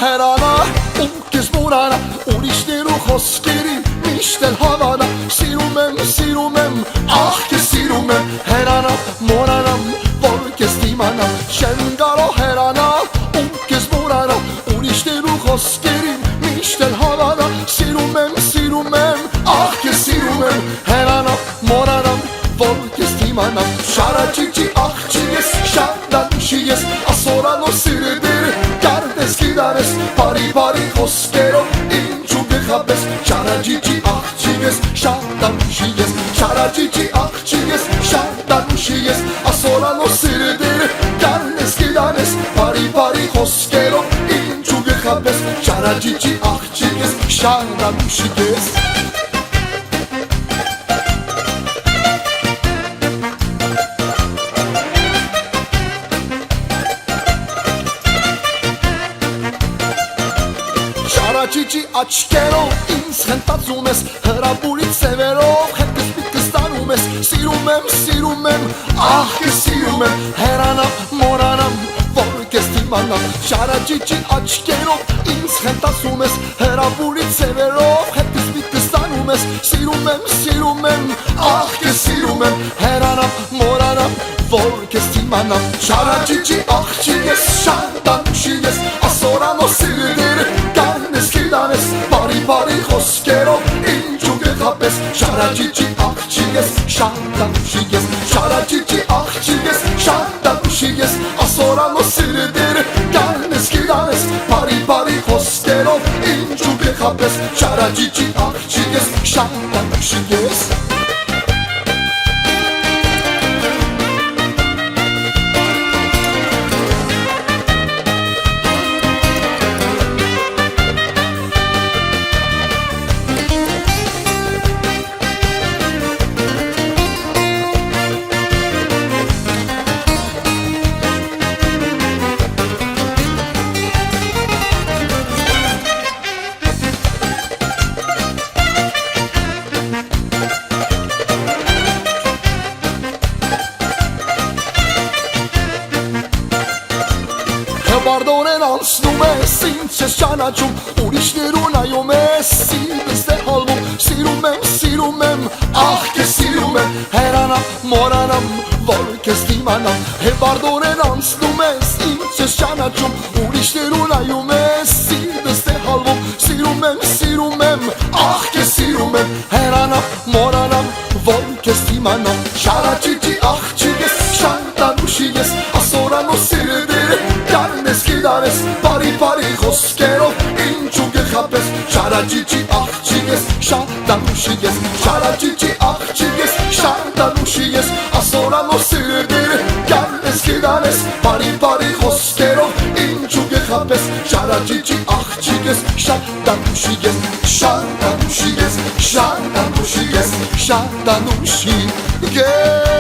հերանա ու կեզ մորանա ուրիշներու խոսքերին միշտ էլ հավանա Սիրում եմ, ահ կեզ սիրում եմ հերանա մորանամ որ կեզ դիմանա Չեմ կարող հերանա ու կեզ մորանա ուրիշներու խոսքերին միշտ էլ հավանա Սիրում եմ, ահ կեզ սիրում եմ հերանա մորանամ որ կեզ դիմանա Շարաջիջի աղջի ես, շանդանուշի ես ասորանո սիրդեր կարդես գիդարես բարի խոսքերով ինչու գխապես Շարաջիջի աղջի ես, շանդանուշի ես Շարաջիջի աղջի ես, շանդանուշի ես ասորանո սիրդեր կարդես գիդարես բարի խոսքերով ինչու գխապես Շարաջիջի աղջի ես, շանդանուշի ես Շարաջիջի աչկերով ինձ խենտացում ես հրապուրի ծևերով հետս պիտքս տանում ես Սիրում եմ, ահ կեզ սիրում եմ հերանամ, մորանամ, որ կեզ դիմանամ Շարաջիջի աչկերով ինձ խենտացում ես հրապուրի ծևերով հետս պիտքս տանում ես Սիրում եմ, ահ կեզ սիրում եմ հերանամ, մորանամ, որ կեզ դիմանամ Շարաջիջի աղջի ես, շանդանուշի ես ասորանո սիրդեր Գիտանես բարի խոսքերով ինչու գխապես Շարաջիջի աղջի ես, շանդանուշի ես Շարաջիջի աղջի ես, շանդանուշի ես ասորանո սիրդեր Գիտանես բարի խոսքերով ինչու գխապես Շարաջիջի աղջի ես, շանդանուշի ես Բարդորեն անցնում ես, ինձ ես ճանաչում Ուրիշներու նայում ես, սիրտս է հալվում Սիրում եմ, ահ կեզ սիրում եմ Հերանամ, մորանամ, որ կեզ դիմանամ Բարդորեն անցնում ես, ինձ ես ճանաչում Ուրիշներու նայում ես, սիրտս է հալվում Սիրում եմ, ահ կեզ սիրում եմ Հերանամ, մորանամ, որ կեզ դիմանամ Շարաջիջի աղջի ես, շանդանուշի ես Ասորանո սիրդեր Գիտանես բարի խոսքերով ինչու գխապես Շարաջիջի աղջի ես, շանդանուշի ես Շարաջիջի աղջի ես, շանդանուշի ես ասորանո սիրդեր Գիտանես բարի խոսքերով ինչու գխապես Շարաջիջի աղջի ես, շանդանուշի ես Շանդանուշի ես, շանդանուշի ես, շանդանուշի ես